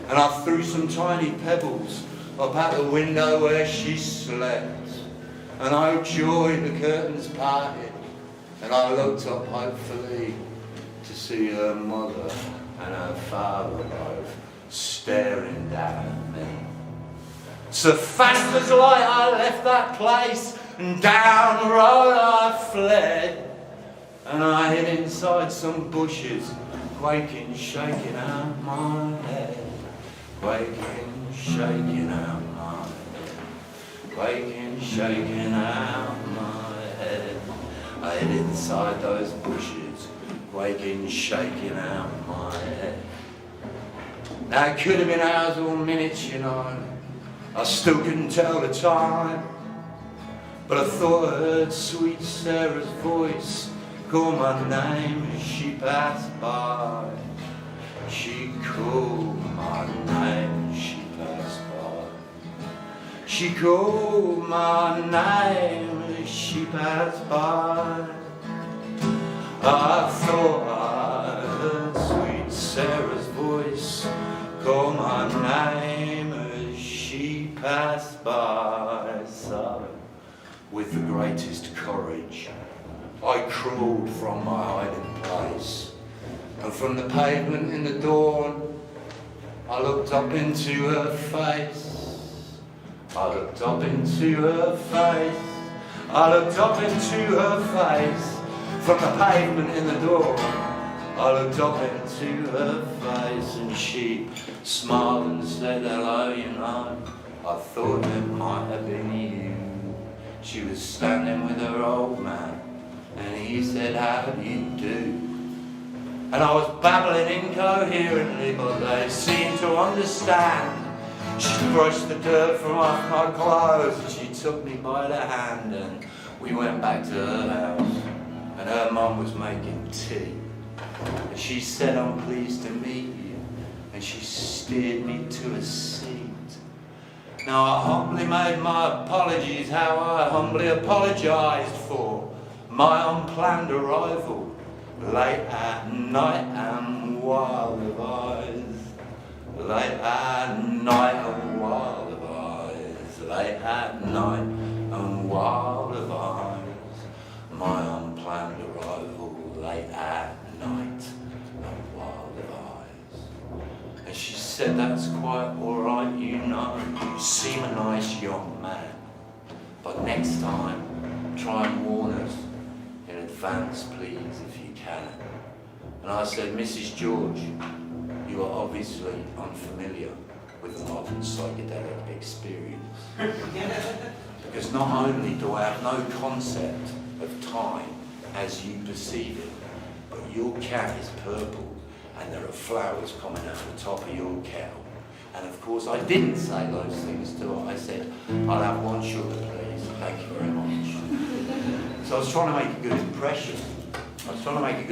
and I threw some tiny pebbles up out the window where she slept. And oh joy, the curtains parted, and I looked up hopefully to see her mother and her father both staring down at me. So fast as light I left that place, and down the road I fled, and I hid inside some bushes, quaking, shaking out my head, quaking, shaking out my head, quaking, shaking out my head. I hid inside those bushes, quaking, shaking out my head. Now it could have been hours or minutes, you know, I still couldn't tell the time, but I thought I heard sweet Sarah's voice call my name as she passed by. She called my name as she passed by. She called my name as she passed by. I thought I heard sweet Sarah's voice call my name as she passed by. So, with the greatest courage, I crawled from my hiding place, and from the pavement in the dawn, I looked up into her face. I looked up into her face. I looked up into her face. From the pavement in the dawn, I looked up into her face, and she smiled and said, hello, you know, I thought it might have been you. She was standing with her old man, and he said, how do you do? And I was babbling incoherently, but they seemed to understand. She brushed the dirt from off my clothes, and she took me by the hand, and we went back to her house, and her mum was making tea. And she said, I'm pleased to meet you, and she steered me to a seat. Now I humbly made my apologies, how I humbly apologised for my unplanned arrival, late at night and wild of eyes. Late at night and wild of eyes. Late at night and wild of eyes. My unplanned arrival, late at night and wild of eyes. And she said, that's quite alright, you know, you seem a nice young man, but next time try and warn us in advance, please, if you can. And I said, Mrs. George, you are obviously unfamiliar with the modern psychedelic experience. Because not only do I have no concept of time as you perceive it, but your cat is purple and there are flowers coming out the top of your kettle. And of course I didn't say those things to her. I said, I'll have one sugar please, thank you very much. So I was trying to make a good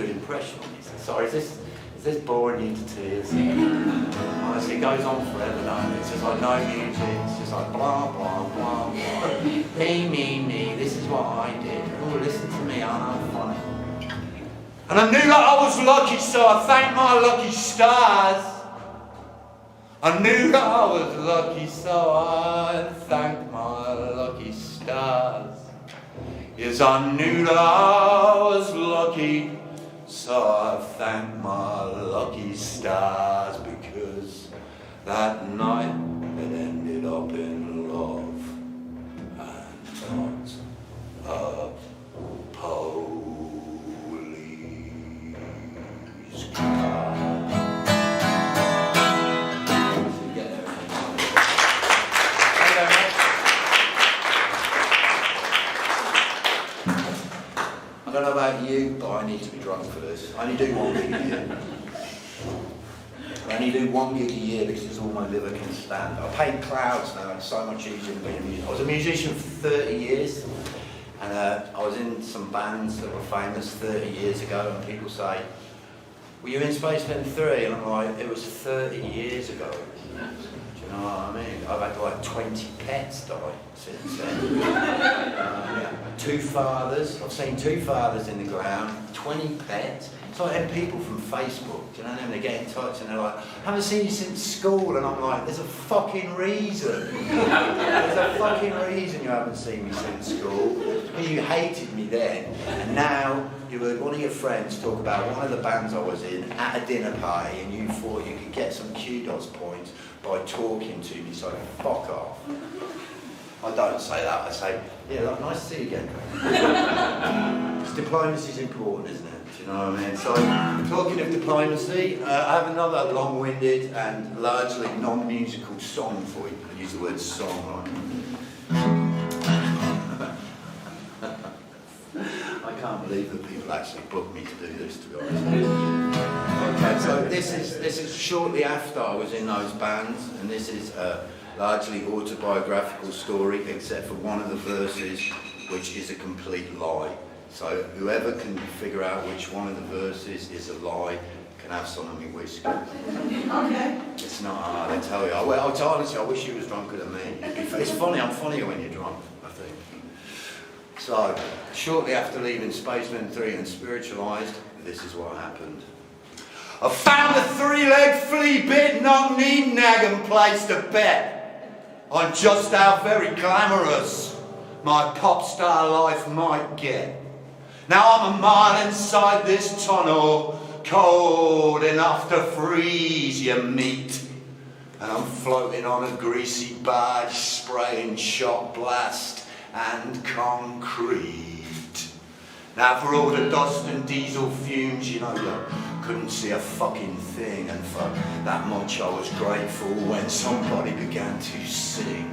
impression. Sorry, is this boring you to tears? Honestly, it goes on forever, doesn't it? It's just like no music, it's just like blah, blah, blah, blah. Me, this is what I did. Oh, listen to me, I'm funny. And I knew that I was lucky, so I thanked my lucky stars. I knew that I was lucky, so I thanked my lucky stars. Yes, I knew that I was lucky, so I thanked my lucky stars, because that night it ended up in love and not a police car. I don't know about you, but I need to be drunk for this. I only do one gig a year. I only do one gig a year because it's all my liver can stand. I paint clouds now, it's so much easier than being a musician. I was a musician for 30 years, and I was in some bands that were famous 30 years ago, and people say, were you in Spacemen 3? And I'm like, it was 30 years ago. Do you know what I mean? I've had like 20 pets die since then. 2 fathers, I've seen 2 fathers in the ground, 20 pets. It's like them people from Facebook, do you know, they get in touch and they're like, haven't seen you since school, and I'm like, there's a fucking reason. There's a fucking reason you haven't seen me since school. Because you hated me then, and now you heard one of your friends talk about one of the bands I was in at a dinner party, and you thought you could get some kudos points by talking to me, so fuck off. I don't say that, I say, yeah, like, nice to see you again. Diplomacy's important, isn't it? Do you know what I mean? So, talking of diplomacy, I have another long-winded and largely non-musical song for you. I use the word song, I can't believe that people actually booked me to do this, to be honest. Okay, so this is shortly after I was in those bands, and this is a largely autobiographical story, except for one of the verses, which is a complete lie. So whoever can figure out which one of the verses is a lie can have some of my whiskey. Okay. It's not hard, I tell you. Well, honestly, I wish you was drunker than me. It's funny, I'm funnier when you're drunk, I think. So, shortly after leaving Spacemen 3 and Spiritualized, this is what happened. I found a three-legged flea-bit, knock-kneed nag and placed a bet on just how very glamorous my pop star life might get. Now I'm a mile inside this tunnel, cold enough to freeze your meat. And I'm floating on a greasy barge, spraying shot blast and concrete. Now for all the dust and diesel fumes, you know, you couldn't see a fucking thing, and for that much I was grateful when somebody began to sing.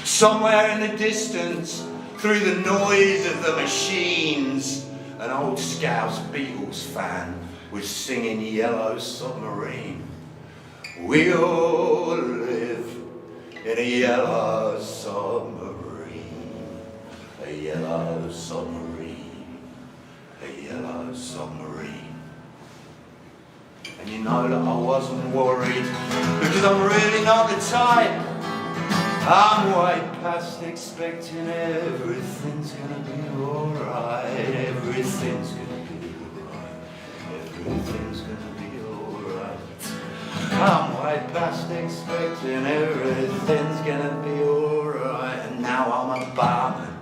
Somewhere in the distance, through the noise of the machines, an old Scouse Beatles fan was singing Yellow Submarine. We all live in a yellow submarine, a yellow submarine, a yellow submarine. And you know that I wasn't worried, because I'm really not the type. I'm way past expecting everything's gonna be alright. Everything's gonna be alright. Everything's gonna be alright. I'm way past expecting everything's gonna be alright. And now I'm a barman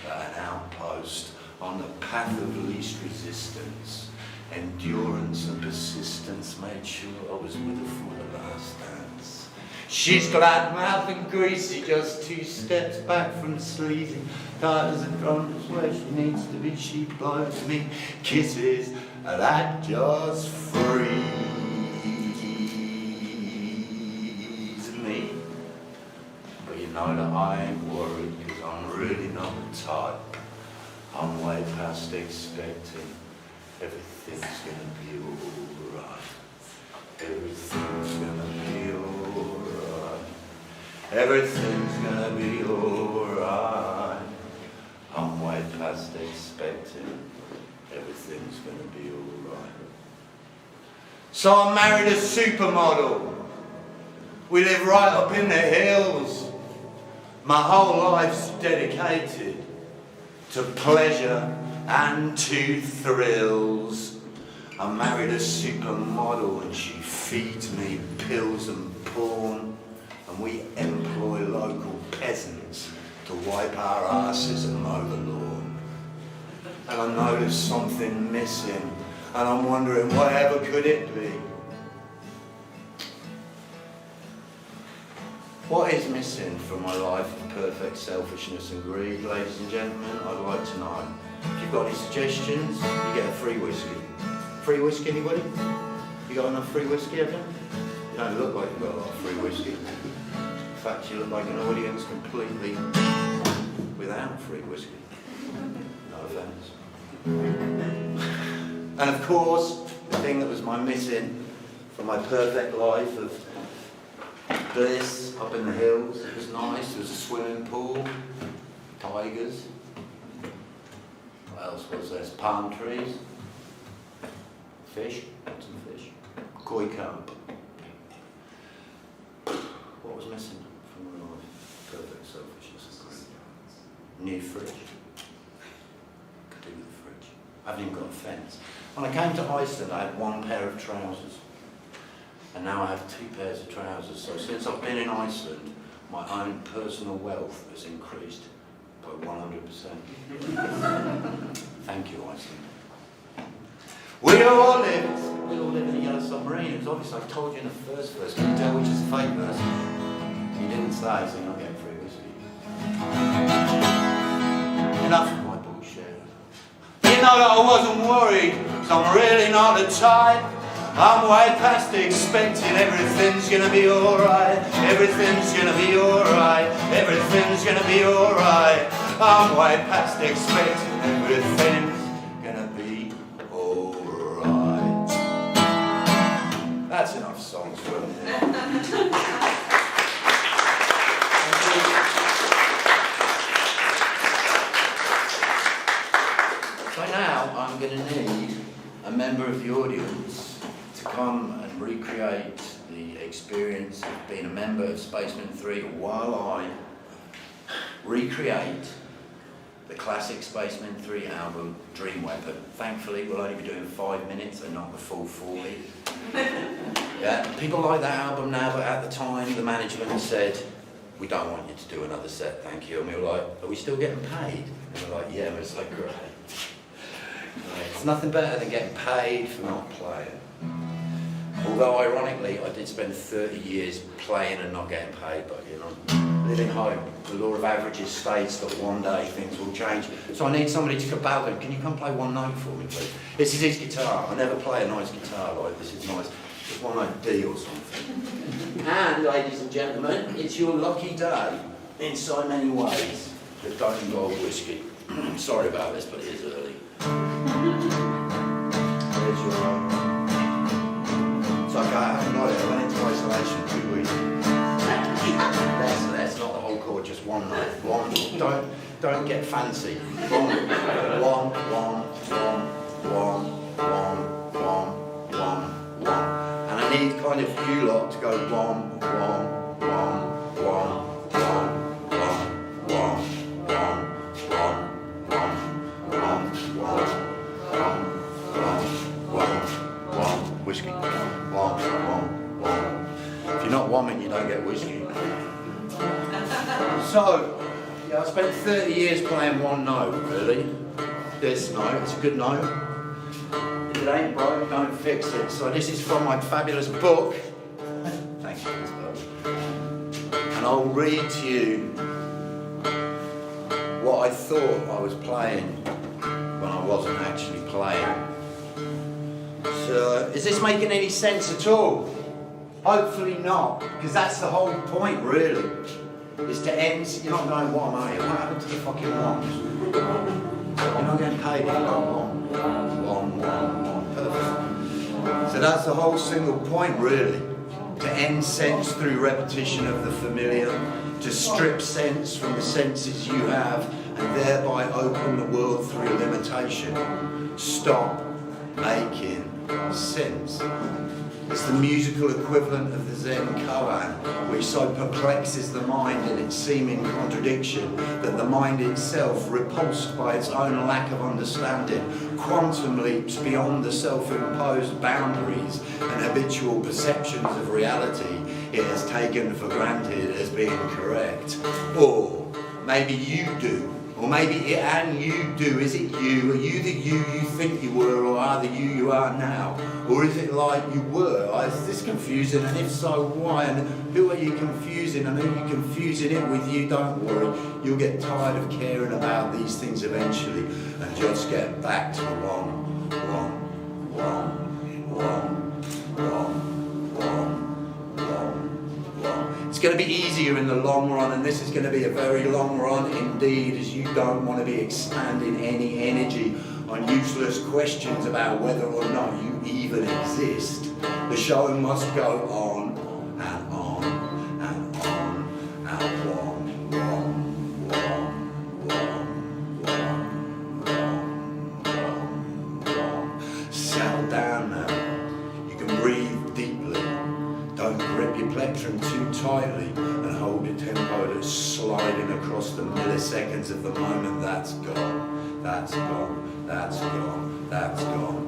at an outpost on the path of least resistance. Endurance and persistence made sure I was with her for the last dance. She's glad mouth and greasy, just 2 steps back from sleazy. Tight as a drum, where she needs to be. She blows me kisses that just freeze me. But you know that I ain't worried, because I'm really not the type. I'm way past expecting everything's gonna be alright. Everything's gonna be alright. Everything's gonna be alright. I'm way past expecting everything's gonna be alright. So I married a supermodel. We live right up in the hills. My whole life's dedicated to pleasure and to thrills. I married a supermodel and she feeds me pills and porn, and we employ local peasants to wipe our asses and mow the lawn. And I know there's something missing, and I'm wondering whatever could it be? What is missing from my life of perfect selfishness and greed, ladies and gentlemen? I'd like to know. If you've got any suggestions, you get a free whiskey. Free whiskey, anybody? You got enough free whiskey, have you? You don't look like you've got a lot of free whiskey. In fact, you look like an audience completely without free whiskey. No offence. And of course, the thing that was my missing from my perfect life of bliss up in the hills, it was nice, there was a swimming pool, tigers. What else was there? Palm trees, fish, some fish, koi carp. What was missing from my life? Perfect selfishness and greed. New fridge. Could do with the fridge. I haven't even got a fence. When I came to Iceland, I had one pair of trousers. And now I have 2 pairs of trousers. So since I've been in Iceland, my own personal wealth has increased by 100%. Thank you, Iceland. We all live in a yellow submarine. It was obvious. I told you in the first verse. Can you tell which is the fake verse? You didn't say, so you're not getting free whiskey. Enough of my bullshit. You know that I wasn't worried, so I'm really not the type. I'm way past expecting everything's gonna be alright. Everything's gonna be alright. Everything's gonna be alright. I'm way past expecting everything's gonna be alright. That's enough songs for a minute. So now I'm going to need a member of the audience to come and recreate the experience of being a member of Spacemen 3 while I recreate the classic Spacemen 3 album, Dream Weapon. Thankfully, we'll only be doing 5 minutes and not the full 40. Yeah, people like that album now, but at the time, the management said, we don't want you to do another set, thank you. And we were like, are we still getting paid? And we're like, yeah, and it's like, great. It's nothing better than getting paid for not playing. Although, ironically, I did spend 30 years playing and not getting paid, but, you know, living home. The law of averages states that one day things will change. So I need somebody to cabal them. Can you come play one note for me, please? This is his guitar. I never play a nice guitar like this. Is nice. Just one note D or something. And, ladies and gentlemen, it's your lucky day in so many ways that don't involve whiskey. Sorry about this, but it is early. There's your... It's okay, I haven't got it. I went into isolation 2 weeks. That's not the whole chord, just one note. One. Don't get fancy. One. And I need kind of you lot to go one. Whiskey. If you're not womming, you don't get whiskey. So, yeah, I spent 30 years playing one note, really. This note, it's a good note. If it ain't broke, don't fix it. So this is from my fabulous book. Thank you for this book. And I'll read to you what I thought I was playing when I wasn't actually playing. So, is this making any sense at all? Hopefully not, because that's the whole point, really. Is to end, you're not going, what am I here? What happened to the fucking ones? You're not getting paid if you go one. Perfect. So that's the whole single point, really. To end sense through repetition of the familiar, to strip sense from the senses you have, and thereby open the world through limitation. Stop making sense. It's the musical equivalent of the Zen koan, which so perplexes the mind in its seeming contradiction that the mind itself, repulsed by its own lack of understanding, quantum leaps beyond the self-imposed boundaries and habitual perceptions of reality it has taken for granted as being correct. Or maybe you do. Or maybe it and you do. Is it you? Are you the you think you were, or are the you are now? Or is it like you were? Is this confusing? And if so, why? And who are you confusing? And who are you confusing it with? You don't worry. You'll get tired of caring about these things eventually and just get back to one. It's going to be easier in the long run, and this is going to be a very long run indeed, as you don't want to be expanding any energy on useless questions about whether or not you even exist. The show must go on and on and on and on. Settle down now. You can breathe deeply. Don't grip your plectrum too tightly and hold a tempo that's sliding across the milliseconds of the moment. That's gone, that's gone, that's gone, that's gone.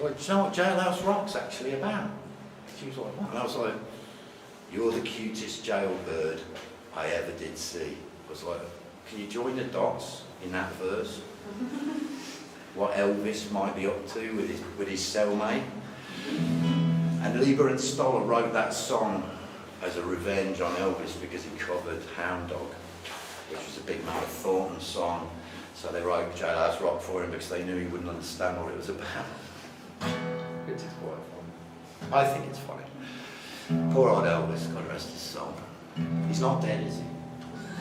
like, do you know what Jailhouse Rock's actually about? She was like, what? And I was like, you're the cutest jailbird I ever did see. I was like, can you join the dots in that verse? What Elvis might be up to with his cellmate. And Lieber and Stoller wrote that song as a revenge on Elvis because he covered Hound Dog, which was a big Matt Thornton song. So they wrote Jailhouse Rock for him because they knew he wouldn't understand what it was about. It's quite funny. I think it's funny. Poor old Elvis, God rest his soul. He's not dead, is he?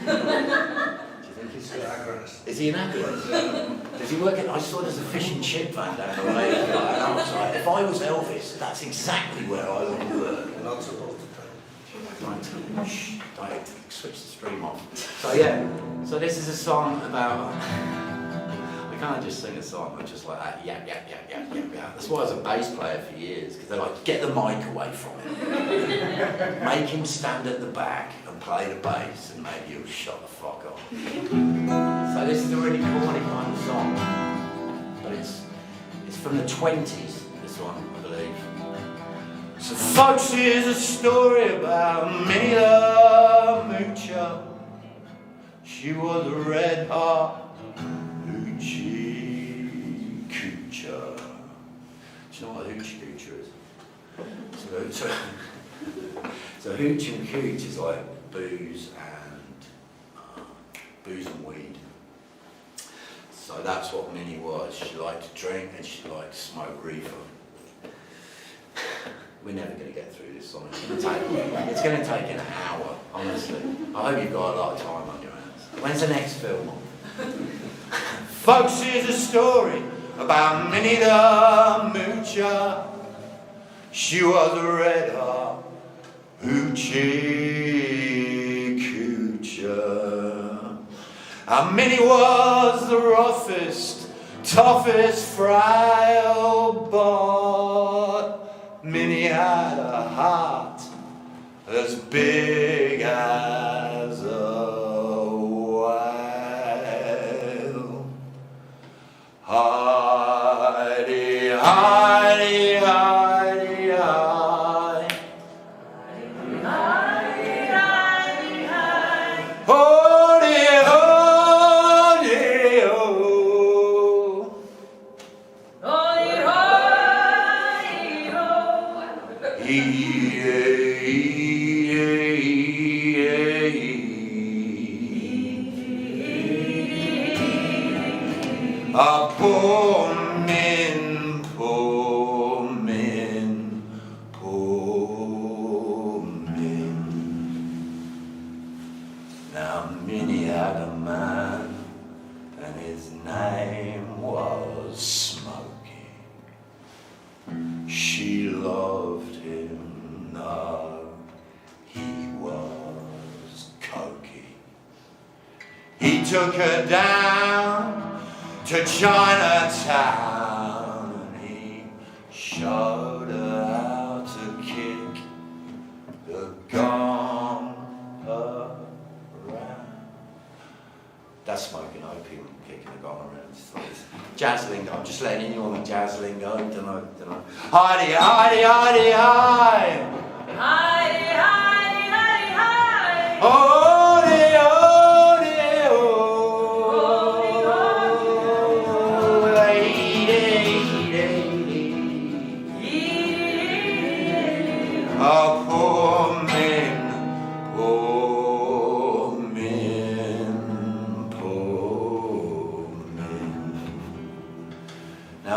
Do you think he's still Akranes? Is he in Akranes? Does he work at... I saw there's a fish and chip van down the way. And I was like, if I was Elvis, that's exactly where I would work. You're not supposed to tell. Don't switch the stream off. So yeah, so this is a song about... I can't just sing a song, I'm just like that, yeah. That's why I was a bass player for years, because they're like, get the mic away from him. Make him stand at the back and play the bass, and maybe he'll shut the fuck up. So this is a really corny kind of song, but it's from the 20s, this one, I believe. So folks, here's a story about Minnie the Moocher. She was a red hot hoochie coocher. Do you know what a hoochie coocher is? So hooch and cooch is like booze and weed. So that's what Minnie was. She liked to drink and she liked to smoke reefer. We're never going to get through this song. It's going to take an hour, honestly. I hope you've got a lot of time on your hands. When's the next film on? Folks, here's a story about Minnie the Moocher. She was a red hot hoochie coocher. And Minnie was the roughest, toughest frail bot. Minnie had a heart as big as a whale. Heidi, Heidi, Heidi, Heidi. Heidi, Heidi, Heidi. Hody, hody, ho. Hody, hody, ho. A poor min, poor min, poor min. Now Minnie had a man, and his name was Smokey. She loved him, no, he was cokey. He took her down to Chinatown, and he showed her how to kick the gong around. That's smoking opium, kicking the gong around. It's jazz lingo. I'm just letting you on the jazz lingo. Don't know. Heidi, Heidi, Heidi, Heidi. Heidi, Heidi, Heidi, Heidi. Oh.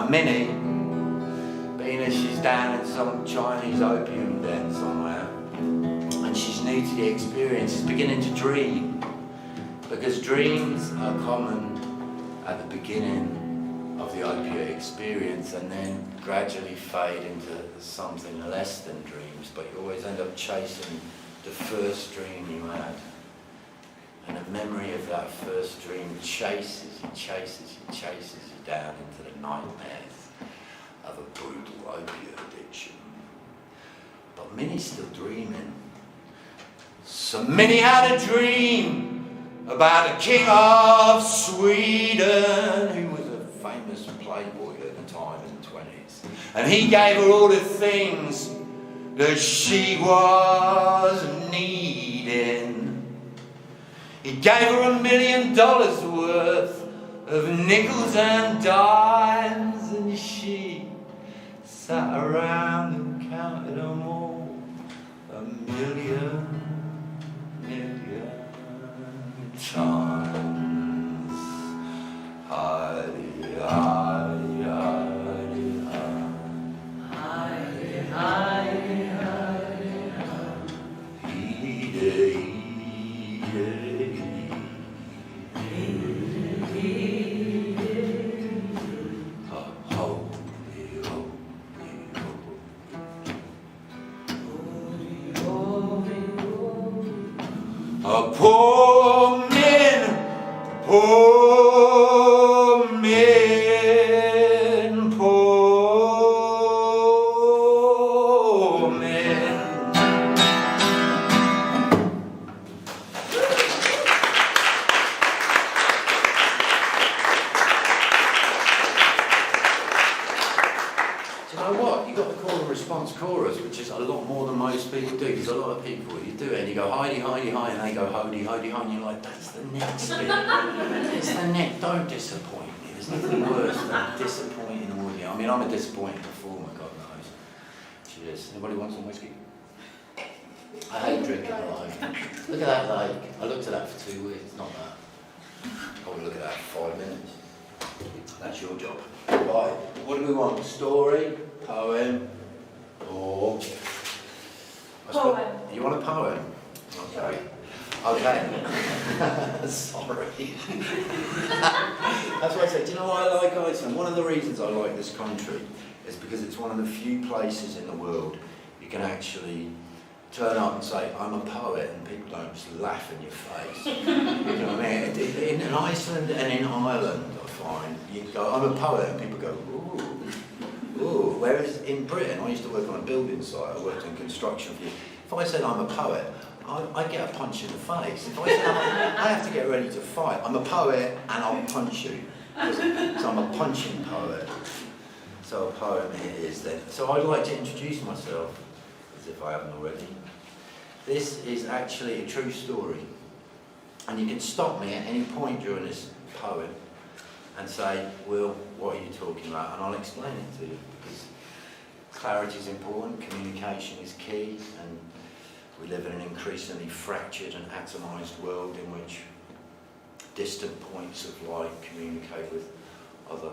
Minnie, being as she's down in some Chinese opium den somewhere, and she's new to the experience, is beginning to dream, because dreams are common at the beginning of the opiate experience and then gradually fade into something less than dreams, but you always end up chasing the first dream you had. And the memory of that first dream chases you down into the nightmares of a brutal opiate addiction. But Minnie's still dreaming. So Minnie had a dream about a king of Sweden who was a famous playboy at the time in the 20s. And he gave her all the things that she was needing. He gave her $1 million worth of nickels and dimes, and she sat around and counted them all. 1,000,000 times. Hidey, hidey, hidey, hidey, hidey, hidey, hidey, a poor man, poor man, poor man. Do you know what? You've got to call and response chorus, which is a lot more than most people do, because a lot of people, you do it and you go hidey, hidey, hi, and they go hody, hody, hi, and you're like, that's the next bit. It's the next, don't disappoint me. There's nothing worse than disappointing audio. I mean, I'm a disappointing performer, God knows. Cheers. Anybody want some whiskey? I hate drinking alone. Look at that lake. I looked at that for 2 weeks, not that. I would look at that for 5 minutes. That's your job. Right, what do we want? Story, poem, or... Poem. You want a poem? Okay. Okay. Sorry. That's why I said, do you know why I like Iceland? One of the reasons I like this country is because it's one of the few places in the world you can actually turn up and say, I'm a poet, and people don't just laugh in your face. You know what I mean? In Iceland and in Ireland, I find, you go, I'm a poet, and people go, ooh. Ooh. Whereas in Britain, I used to work on a building site, I worked in construction. If I said I'm a poet, I get a punch in the face. If I say I have to get ready to fight, I'm a poet and I'll punch you. So I'm a punching poet. So a poem it is then. So I'd like to introduce myself, as if I haven't already. This is actually a true story. And you can stop me at any point during this poem and say, Will, what are you talking about? And I'll explain it to you, because clarity is important, communication is key, and we live in an increasingly fractured and atomised world in which distant points of light communicate with other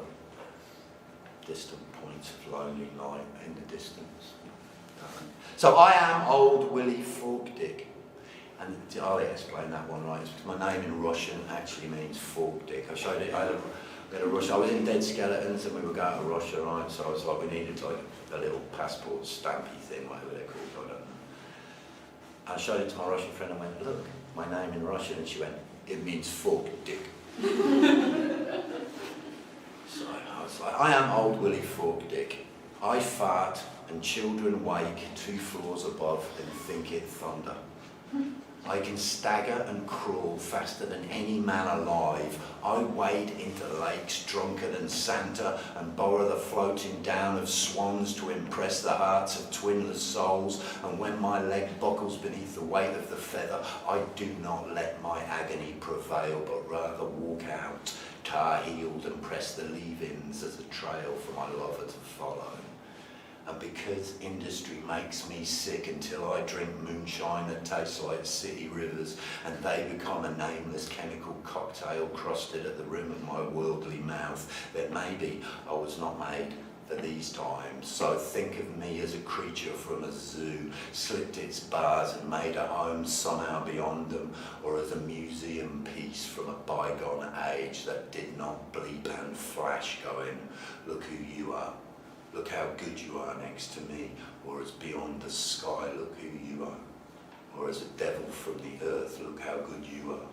distant points of lonely light in the distance. So I am Old Willie Forkdick, and I'll explain that one right. My name in Russian actually means Forkdick. I showed it. I was in Dead Skeletons and we were going to Russia, right? So I was like, we needed like a little passport stampy thing, whatever they're called, I don't know. I showed it to my Russian friend and went, look, my name in Russian, and she went, it means Forkdick. So I was like, I am Old Willie Forkdick. I fart and children wake 2 floors above and think it thunder. I can stagger and crawl faster than any man alive. I wade into lakes drunker than Santa and borrow the floating down of swans to impress the hearts of twinless souls. And when my leg buckles beneath the weight of the feather, I do not let my agony prevail, but rather walk out, tar-heeled, and press the leave-ins as a trail for my lover to follow. And because industry makes me sick until I drink moonshine that tastes like city rivers, and they become a nameless chemical cocktail crusted at the rim of my worldly mouth, then maybe I was not made for these times. So think of me as a creature from a zoo, slipped its bars and made a home somehow beyond them, or as a museum piece from a bygone age that did not bleep and flash going, look who you are. Look how good you are next to me, or as beyond the sky, look who you are. Or as a devil from the earth, look how good you are.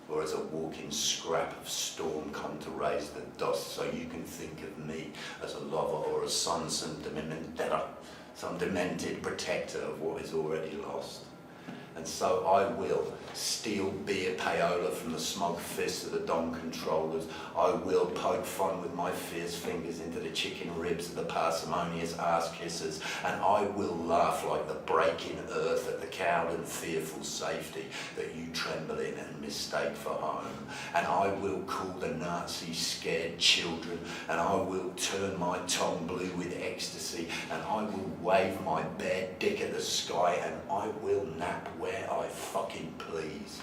Or as a walking scrap of storm come to raise the dust, so you can think of me as a lover or a son, some demented protector of what is already lost. And so I will steal beer payola from the smug fists of the Dom controllers. I will poke fun with my fierce fingers into the chicken ribs of the parsimonious ass kissers, and I will laugh like the breaking earth at the cowed and fearful safety that you tremble in and mistake for home. And I will call the Nazi scared children, and I will turn my tongue blue with ecstasy, and I will wave my bare dick at the sky, and I will nap where I fucking please.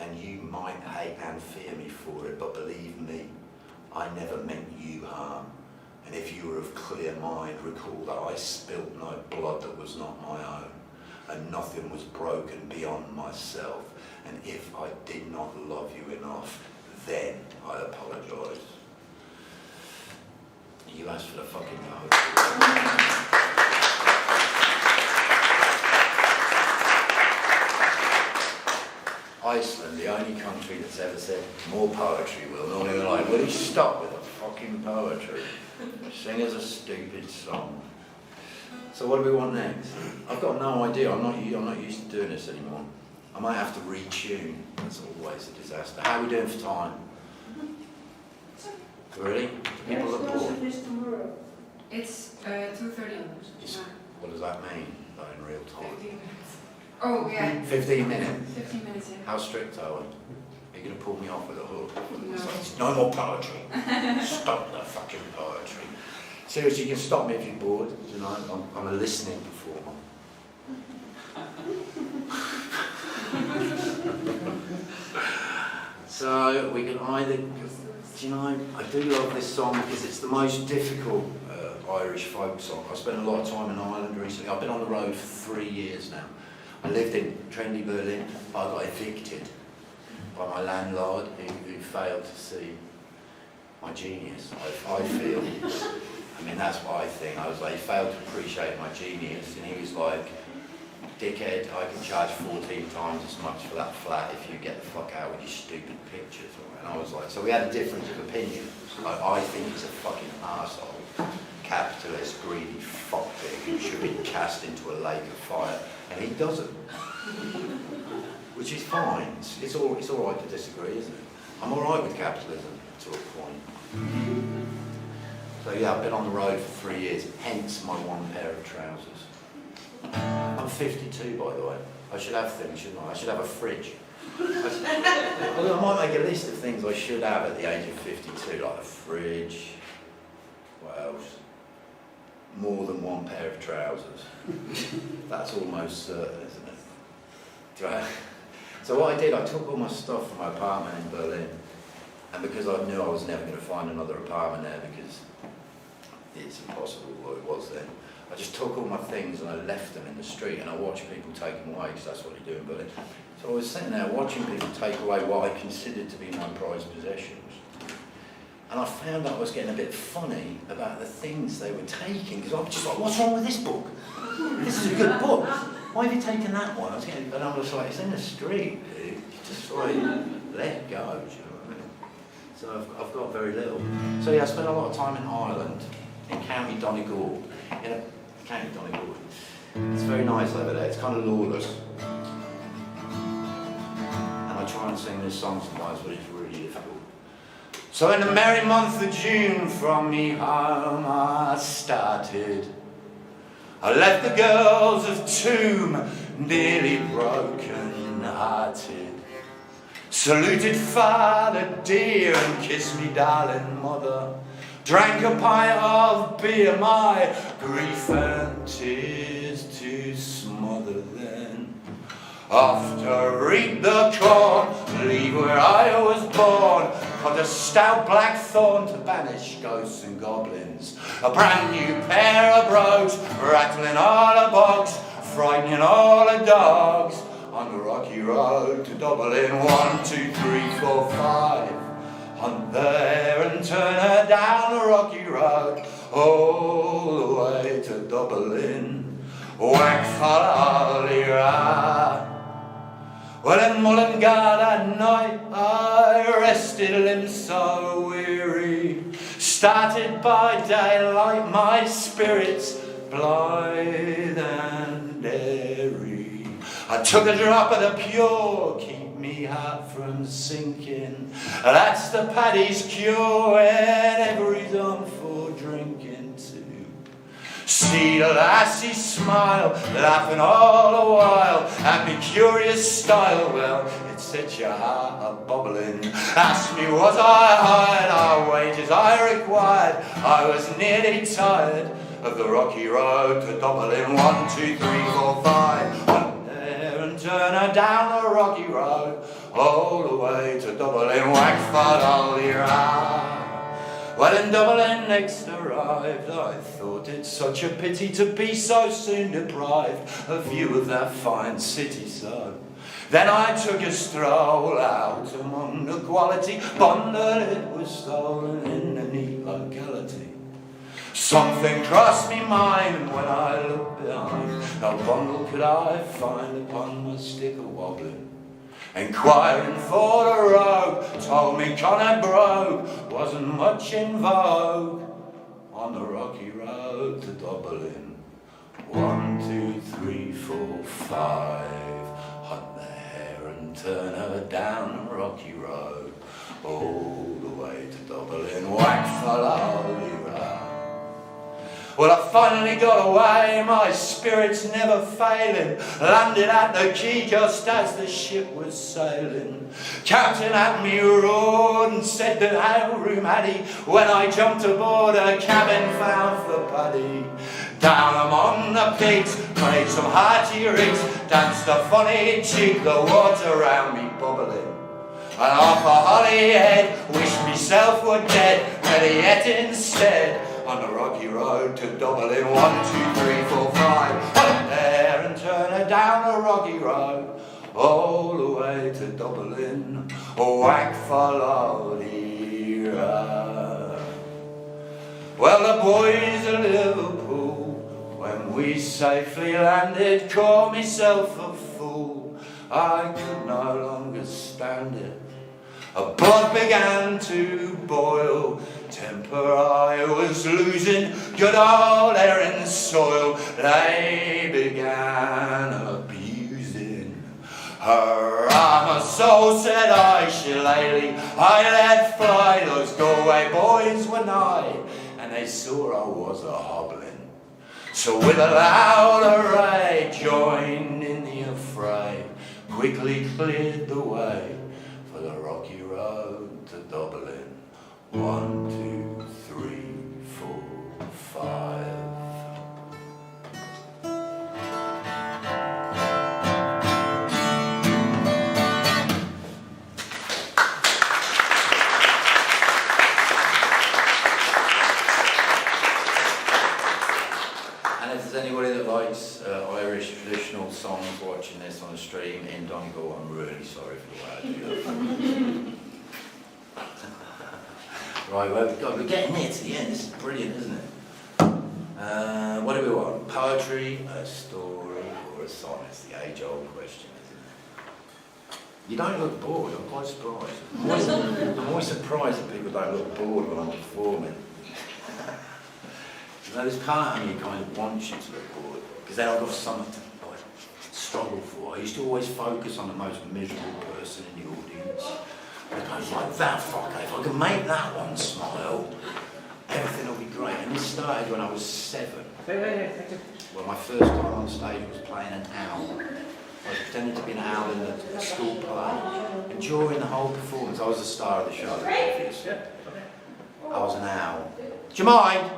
And you might hate and fear me for it, but believe me, I never meant you harm. And if you were of clear mind, recall that I spilt no blood that was not my own, and nothing was broken beyond myself. And if I did not love you enough, then I apologise. You asked for the fucking poetry. Iceland, the only country that's ever said more poetry, will. Normally they're like, will you stop with the fucking poetry? Sing us a stupid song. So what do we want next? I've got no idea. I'm not used to doing this anymore. I might have to retune. That's always a disaster. How are we doing for time? Really? People are bored. It's 2:30. What does that mean? Like in real time? 15 minutes. Oh, yeah. 15 minutes? 15 minutes, yeah. How strict are we? Are you going to pull me off with a hook? No. It's like, no more poetry. Stop the fucking poetry. Seriously, you can stop me if you're bored. You know, I'm a listening performer. So we can either, do you know, I do love this song because it's the most difficult Irish folk song. I spent a lot of time in Ireland recently. I've been on the road for 3 years now. I lived in trendy Berlin. I got evicted by my landlord who failed to see my genius, I feel. I mean, that's what I think. I was like, he failed to appreciate my genius, and he was like, dickhead, I can charge 14 times as much for that flat if you get the fuck out with your stupid pictures. And I was like, so we had a difference of opinion. Like, I think he's a fucking arsehole, capitalist, greedy fuckpig who should be cast into a lake of fire, and he doesn't. Which is fine. It's all right to disagree, isn't it? I'm all right with capitalism to a point. So yeah, I've been on the road for 3 years, hence my one pair of trousers. I'm 52, by the way. I should have things, shouldn't I? I should have a fridge. I might make a list of things I should have at the age of 52, like a fridge. What else? More than one pair of trousers. That's almost certain, isn't it? Right. So what I did, I took all my stuff from my apartment in Berlin, and because I knew I was never going to find another apartment there because it's impossible what it was then, I just took all my things and I left them in the street, and I watched people take them away because that's what you do in Berlin. So I was sitting there watching people take away what I considered to be my prized possessions. And I found out I was getting a bit funny about the things they were taking, because I was just like, what's wrong with this book? This is a good book. Why have you taken that one? And I was like, it's in the street, dude. You just like, let go, do you know what I mean? So I've got very little. So yeah, I spent a lot of time in Ireland, in County Donegal, County Donegal. It's very nice over there, it's kind of lawless. And I try and sing this song sometimes, but it's really difficult. So in the merry month of June from me home I started. I left the girls of Tomb nearly broken hearted. Saluted father dear and kissed me darling mother. Drank a pint of beer, my grief and tears to smother then. Off to reap the corn, leave where I was born. Cut a stout black thorn to banish ghosts and goblins. A brand new pair of brogues, rattling all the bogs, frightening all the dogs. On the rocky road to Dublin, 1, 2, 3, 4, 5. Hunt there and turn her down the rocky road, all the way to Dublin. Whack fa-la-li-ra. Well, in Mullingar that night I rested limbs so weary. Started by daylight, my spirits blithe and airy. I took a drop of the pure, keep me heart from sinking. That's the paddy's cure whenever he's on for drinking too. See the lassie smile, laughing all the while at me curious style. Well, it set your heart a-bubbling. Asked me was I hired, our wages I required. I was nearly tired of the rocky road to Dublin. 1, 2, 3, 4, 5. Up there and turn her down the rocky road all the way to Dublin. Whack for all the ride. Well, in Dublin next arrived, I thought it such a pity to be so soon deprived of view of that fine city so. Then I took a stroll out among the quality bundle it was stolen in a neat locality. Something crossed me mind when I looked behind. No bundle could I find upon my stick a-wobbling. Enquiring for the rogue, told me Conrad brogue wasn't much in vogue on the rocky road to Dublin. 1, 2, 3, 4, 5. Hunt the hare and turn her down the rocky road all the way to Dublin. Whack follow the road. Well, I finally got away, my spirits never failing. Landed at the quay just as the ship was sailing. Captain at me roared and said that how room had he. When I jumped aboard a cabin found for Paddy. Down among the pigs, played some hearty rigs, danced a funny jig, the water round me bubbling. And off a Holyhead, wished myself were dead, ready yet instead. On the rocky road to Dublin, 1, 2, 3, 4, 5. Up there and turn her down the rocky road all the way to Dublin. Whack follow the road. Well, the boys of Liverpool, when we safely landed, called myself a fool. I could no longer stand it. A blood began to boil, temper I was losing, good old Erin's soil. They began abusing her armour, so said I, shillelagh. I let fly, those Galway boys were nigh, and they saw I was a hobbling. So with a loud array, joined in the affray, quickly cleared the way for the rocky road to Dublin. 1, 2, 3, 4, 5. And if there's anybody that likes Irish traditional songs watching this on a stream in Donegal, I'm really sorry for the way I do that. Right, well, God, we're getting near to the end. This is brilliant, isn't it? What do we want? Poetry, a story, or a song? It's the age-old question, isn't it? You don't look bored. I'm quite surprised. I'm always surprised that people don't look bored when I'm performing. You know, there's part of me kind of wants you to look bored, because then I've got something to like, struggle for. I used to always focus on the most miserable person in the audience. I was like, that fucker, if I can make that one smile, everything will be great. And this started when I was 7. Well, my first time on stage was playing an owl. I was pretending to be an owl in a school play. And during the whole performance, I was the star of the show, obviously. I was an owl. Do you mind?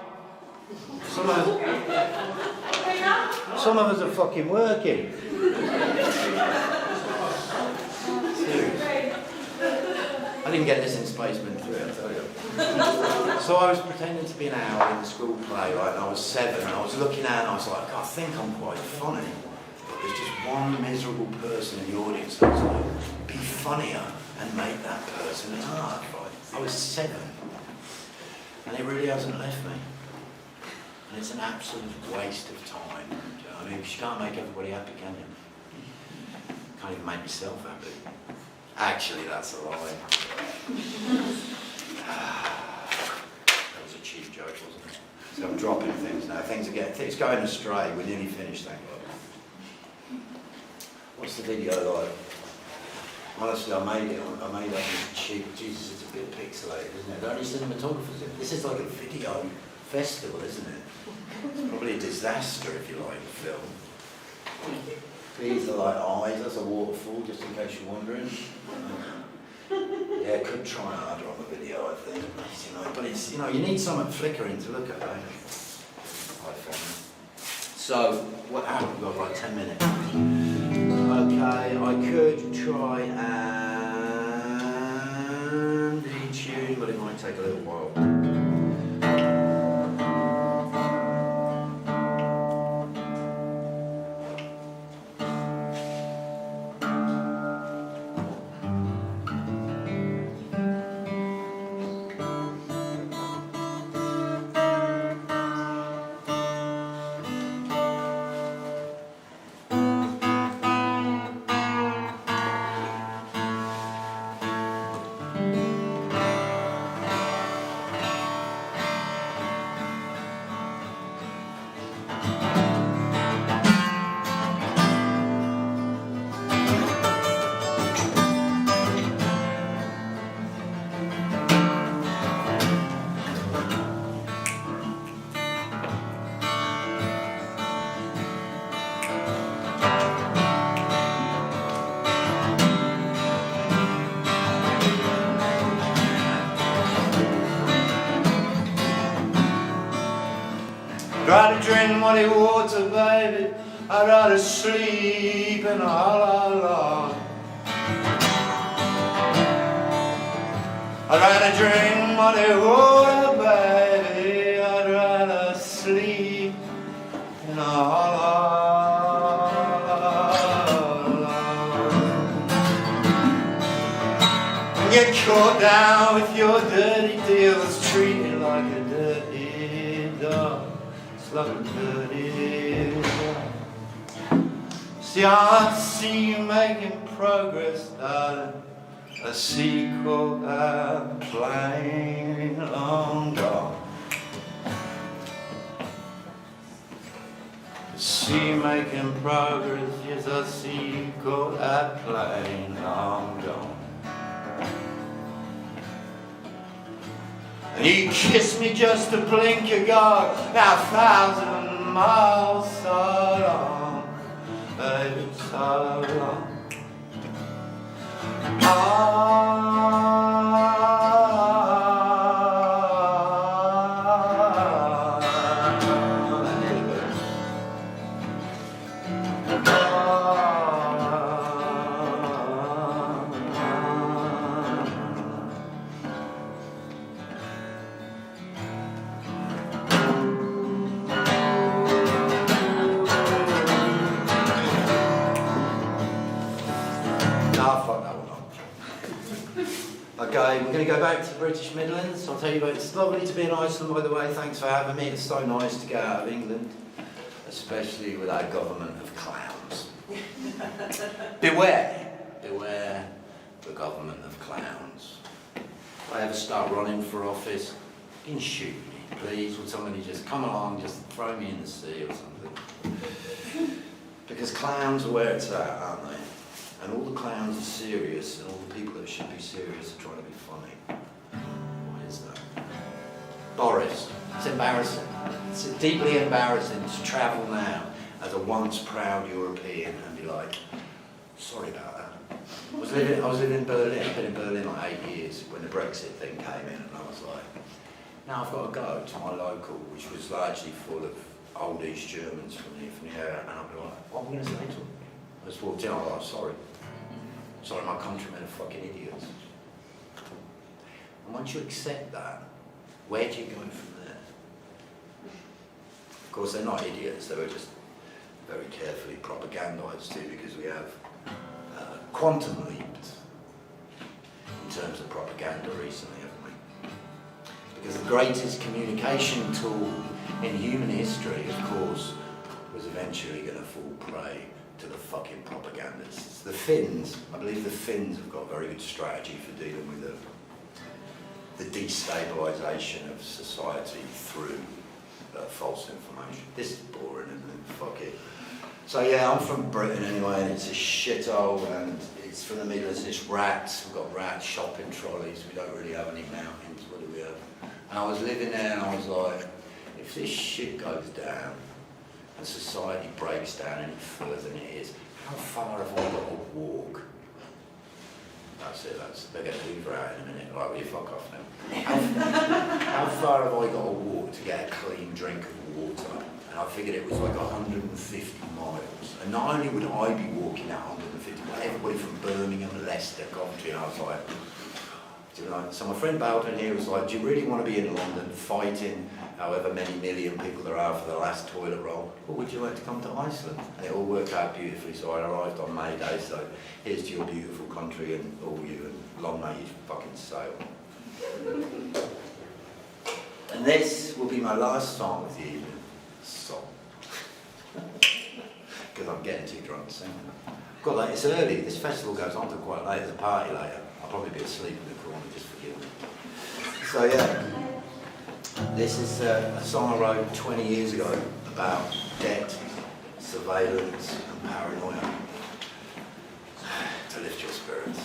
Some of us are fucking working. Seriously. I didn't get this in Spacemen 3, I'll tell you. So I was pretending to be an owl in the school play, right, and I was 7, and I was looking out and I was like, I think I'm quite funny. But there's just one miserable person in the audience that was like, be funnier and make that person laugh, right? I was 7. And it really hasn't left me. And it's an absolute waste of time. Do you know what I mean? Because you can't make everybody happy, can you? Can't even make yourself happy. Actually, that's a lie. That was a cheap joke, wasn't it? So I'm dropping things now. Things are going astray. We're nearly finished, thank God. What's the video like? Honestly, I made it with cheap. Jesus, it's a bit pixelated, isn't it? There are only cinematographers in it. This is like a video festival, isn't it? It's probably a disaster if you like film. These are like eyes, that's a waterfall, just in case you're wondering. Yeah, could try harder on the video, I think. But it's, you need something flickering to look at, don't you? I found. So, what happened? We've got like 10 minutes. Okay, I could try and detune, but it might take a little while. I'd rather drink muddy water, baby. I'd rather sleep in a hollow log. I'd rather drink muddy water, baby. I'd rather sleep in a hollow log. And get caught down with your dirty deals, treated like a dirty dog. Like a dirty dog. See, I see you making progress, darling. A sequel, a plain long gone. See you making progress, yes, I see you go that plain long gone. And you kiss me just to blink your guard. Now 1,000 miles so long, baby, so long. Okay, we're going to go back to the British Midlands. I'll tell you what, it's lovely to be in Iceland, by the way. Thanks for having me. It's so nice to get out of England, especially with our government of clowns. Beware the government of clowns. If I ever start running for office, you can shoot me, please. Would somebody just come along, just throw me in the sea or something? Because clowns are where it's at, aren't they? And all the clowns are serious, and all the people that should be serious are trying to be funny. Why is that? Boris, it's embarrassing. It's deeply embarrassing to travel now as a once proud European and be like, sorry about that. I was living in Berlin. I've been in Berlin like 8 years when the Brexit thing came in, and I was like, now I've got to go to my local, which was largely full of old East Germans from the area, and I'll be like, what am I going to say to them? I just walked in, I was like, sorry, my countrymen are fucking idiots. And once you accept that, where do you go from there? Of course, they're not idiots, they were just very carefully propagandised too, because we have quantum leaped in terms of propaganda recently, haven't we? Because the greatest communication tool in human history, of course, was eventually going to fall prey to the fucking propagandists. The Finns, I believe the Finns have got a very good strategy for dealing with the destabilisation of society through false information. This is boring, isn't it? Fuck it. So yeah, I'm from Britain anyway, and it's a shithole, and it's from the Midlands. It's rats. We've got rats, shopping trolleys. We don't really have any mountains. What do we have? And I was living there, and I was like, if this shit goes down, and society breaks down any further than it is, how far have I got to walk? That's it. They're going to hoover out in a minute. Right, will you fuck off now? How far have I got to walk to get a clean drink of water? And I figured it was like 150 miles. And not only would I be walking that 150, but everybody from Birmingham, Leicester, Coventry, and I was like, do you know? So my friend Balvin here was like, do you really want to be in London fighting however many million people there are for the last toilet roll? Or would you like to come to Iceland? And it all worked out beautifully, so I arrived on May Day, so here's to your beautiful country and all you, and long may you fucking sail. And this will be my last song of the evening. Song. Because I'm getting too drunk to sing. God, like, it's early. This festival goes on till quite late. There's a party later. I'll probably be asleep in the corner, just forgive me. So yeah, this is a song I wrote 20 years ago about debt, surveillance and paranoia. To lift your spirits.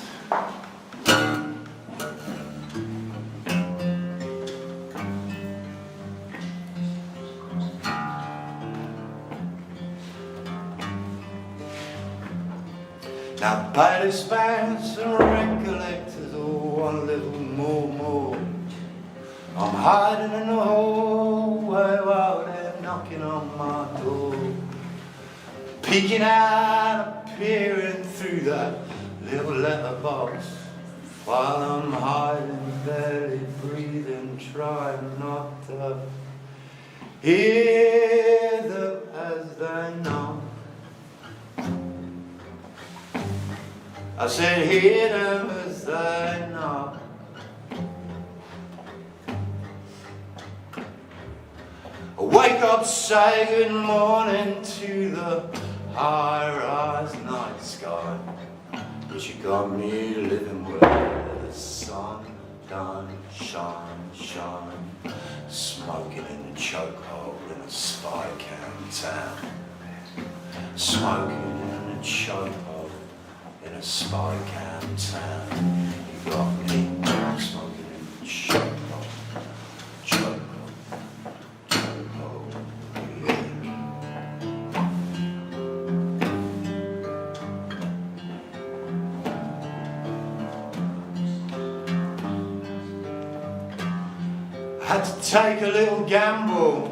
Now bailiffs, bands and rent collectors, all one little more. I'm hiding in the hallway while they're knocking on my door. Peeking out, peering through that little letterbox. While I'm hiding, barely breathing, trying not to hear them as they knock. I said, hear them as they knock. I wake up, say good morning to the high-rise night sky, but you got me living where the sun don't shine, smoking in a chokehold in a spy camp town, smoking in a chokehold in a spy camp town. You got me smoking in a chokehold, yeah. I had to take a little gamble,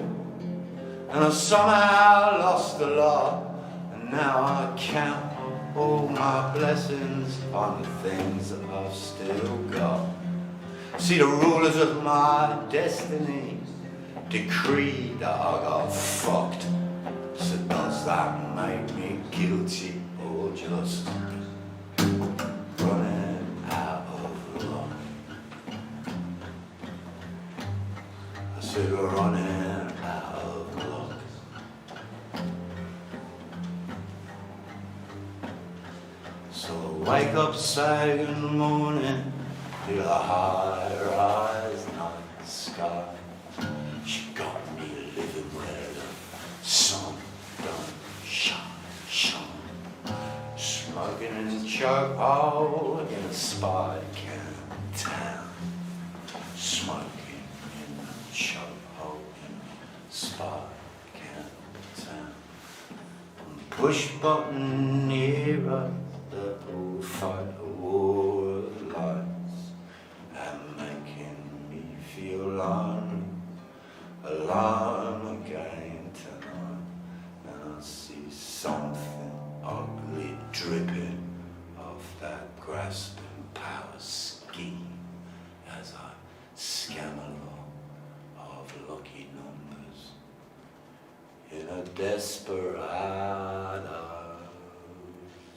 and I somehow lost a lot, and now I count all my blessings on the things that I've still got. See, the rulers of my destiny decreed that I got fucked. So does that make me guilty or just running out of luck? I said we're running out of luck. So I wake up, say good morning to the high-rise night sky. She got me living where the sun don't shine. Smoking in a chokehold in a spy camp town. Smoking in a chokehold in a spy camp town. Push button heroes that will fight a war of lights and making me feel lonely, alone again tonight. And I see something ugly dripping off that grasping power scheme as I scam along of lucky numbers in a desperado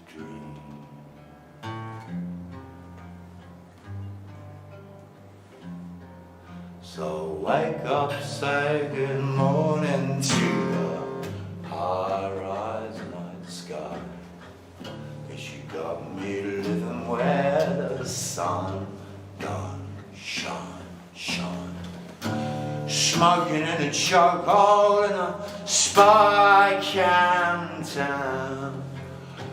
dream. So wake up, say good morning to the high-rise night sky. 'Cause you got me living where the sun don't shine. Smoking in a chokehold in a spycantown.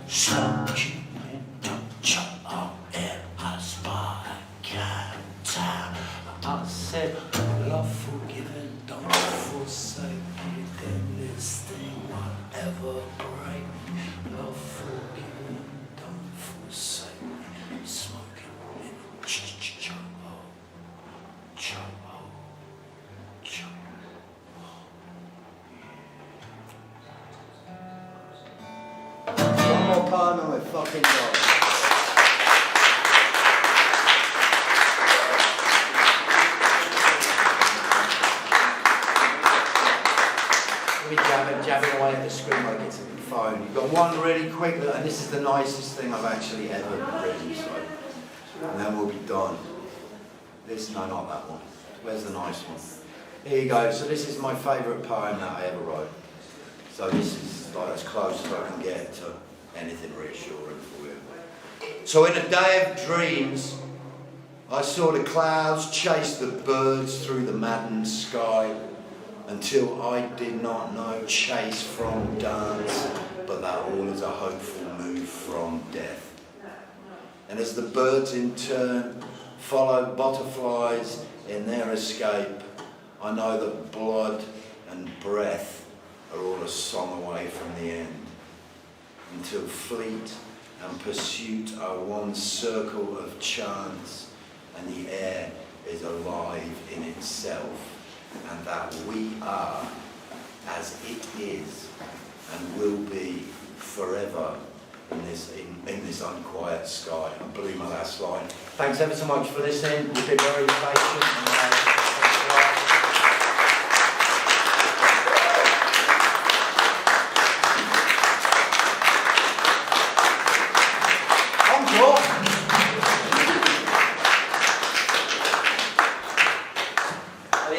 Smoking in the chop in a spycantown. I said, love forgiven, don't forsake it, in this thing won't ever break. Love forgiven, don't forsake me, smoking in a chop-o, chop-o, chop-o. One more poem and we're fucking done. Jabbing away at the screen like it's a phone. You've got one really quick, and this is the nicest thing I've actually ever written, so. And then we'll be done. This, no, not that one. Where's the nice one? Here you go. So this is my favourite poem that I ever wrote. So this is like as close as I can get to anything reassuring for you. So in a day of dreams, I saw the clouds chase the birds through the maddened sky, until I did not know chase from dance, but that all is a hopeful move from death. And as the birds in turn follow butterflies in their escape, I know that blood and breath are all a song away from the end, until fleet and pursuit are one circle of chance, and the air is alive in itself, and that we are as it is and will be forever in this unquiet sky. I blew my last line. Thanks ever so much for listening. You've been very patient.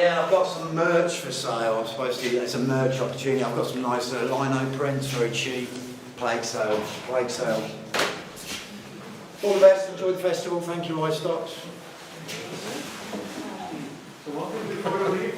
I've got some merch for sale. I'm supposed to, it's a merch opportunity. I've got some nice lino prints, very cheap. Plague sale. All the best, enjoy the festival. Thank you, IceDocs. So what will be